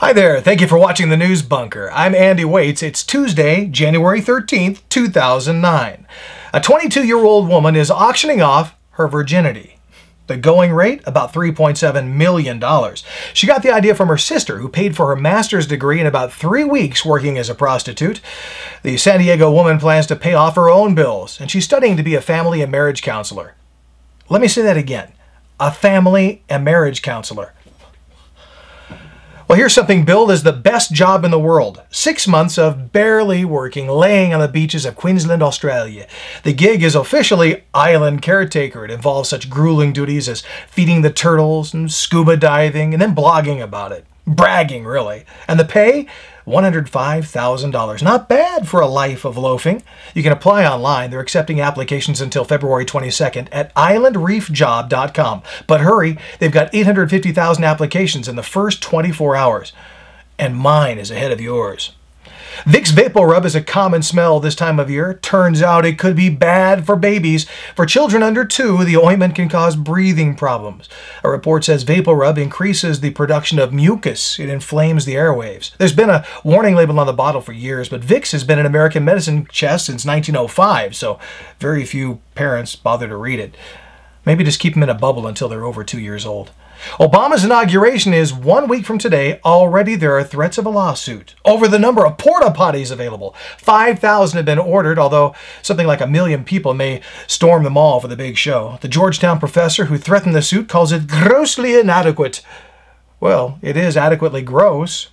Hi there, thank you for watching the News Bunker. I'm Andy Waits. It's Tuesday, January 13th, 2009. A 22-year-old woman is auctioning off her virginity. The going rate, about $3.7 million. She got the idea from her sister, who paid for her master's degree in about 3 weeks working as a prostitute. The San Diego woman plans to pay off her own bills, and she's studying to be a family and marriage counselor. Let me say that again. A family and marriage counselor. Well, here's something billed as the best job in the world. 6 months of barely working, laying on the beaches of Queensland, Australia. The gig is officially island caretaker. It involves such grueling duties as feeding the turtles and scuba diving and then blogging about it. Bragging, really. And the pay? $105,000. Not bad for a life of loafing. You can apply online. They're accepting applications until February 22nd at islandreefjob.com. But hurry, they've got 850,000 applications in the first 24 hours. And mine is ahead of yours. Vicks Vapor Rub is a common smell this time of year. Turns out it could be bad for babies. For children under 2, the ointment can cause breathing problems. A report says Vapor Rub increases the production of mucus. It inflames the airwaves. There's been a warning label on the bottle for years, but Vicks has been in American medicine chest since 1905, so very few parents bother to read it. Maybe just keep them in a bubble until they're over 2 years old. Obama's inauguration is 1 week from today. Already there are threats of a lawsuit over the number of porta-potties available. 5,000 have been ordered, although something like 1 million people may storm the mall for the big show. The Georgetown professor who threatened the suit calls it grossly inadequate. Well, it is adequately gross.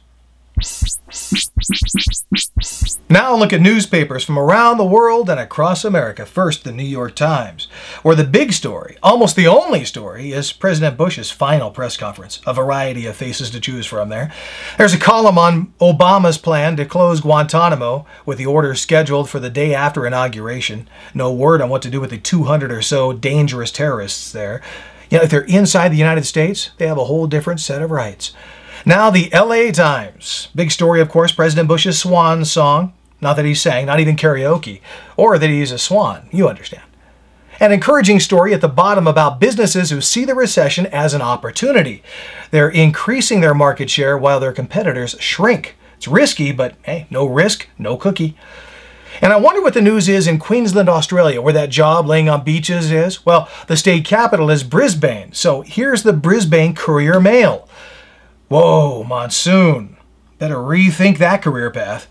Now look at newspapers from around the world and across America. First, the New York Times, where the big story, almost the only story, is President Bush's final press conference. A variety of faces to choose from there. There's a column on Obama's plan to close Guantanamo, with the order scheduled for the day after inauguration. No word on what to do with the 200 or so dangerous terrorists there. You know, if they're inside the United States, they have a whole different set of rights. Now the LA Times. Big story, of course, President Bush's swan song. Not that he sang, not even karaoke, or that he's a swan. You understand. An encouraging story at the bottom about businesses who see the recession as an opportunity. They're increasing their market share while their competitors shrink. It's risky, but hey, no risk, no cookie. And I wonder what the news is in Queensland, Australia, where that job laying on beaches is. Well, the state capital is Brisbane, so here's the Brisbane Courier Mail. Whoa, monsoon. Better rethink that career path.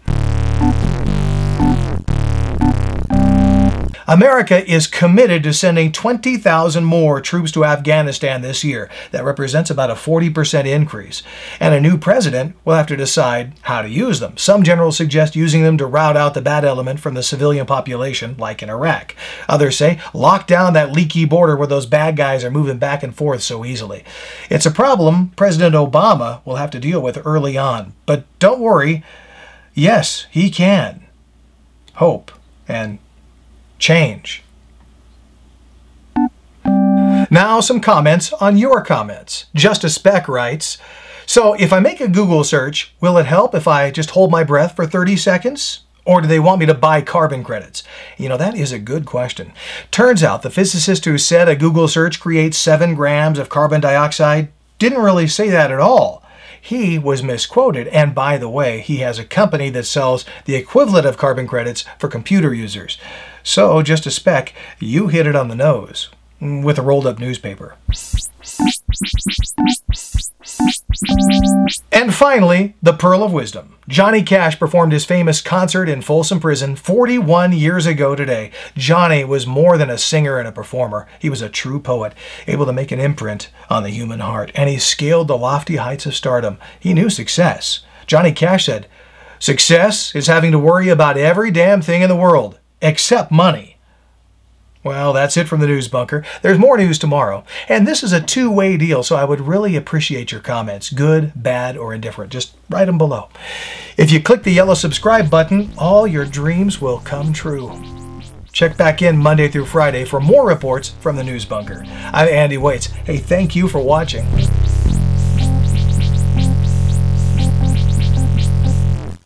America is committed to sending 20,000 more troops to Afghanistan this year. That represents about a 40% increase. And a new president will have to decide how to use them. Some generals suggest using them to rout out the bad element from the civilian population, like in Iraq. Others say lock down that leaky border where those bad guys are moving back and forth so easily. It's a problem President Obama will have to deal with early on. But don't worry. Yes, he can. Hope and change. Now some comments on your comments. Just a Speck writes, so if I make a Google search, will it help if I just hold my breath for 30 seconds? Or do they want me to buy carbon credits? You know, that is a good question. Turns out the physicist who said a Google search creates 7 grams of carbon dioxide didn't really say that at all. He was misquoted, and by the way, he has a company that sells the equivalent of carbon credits for computer users. So, just a Speck, you hit it on the nose with a rolled up newspaper. And finally, the Pearl of Wisdom. Johnny Cash performed his famous concert in Folsom Prison 41 years ago today. Johnny was more than a singer and a performer. He was a true poet, able to make an imprint on the human heart. And he scaled the lofty heights of stardom. He knew success. Johnny Cash said, "Success is having to worry about every damn thing in the world, except money." Well, that's it from the News Bunker. There's more news tomorrow. And this is a two-way deal, so I would really appreciate your comments. Good, bad, or indifferent. Just write them below. If you click the yellow subscribe button, all your dreams will come true. Check back in Monday through Friday for more reports from the News Bunker. I'm Andy Waits. Hey, thank you for watching.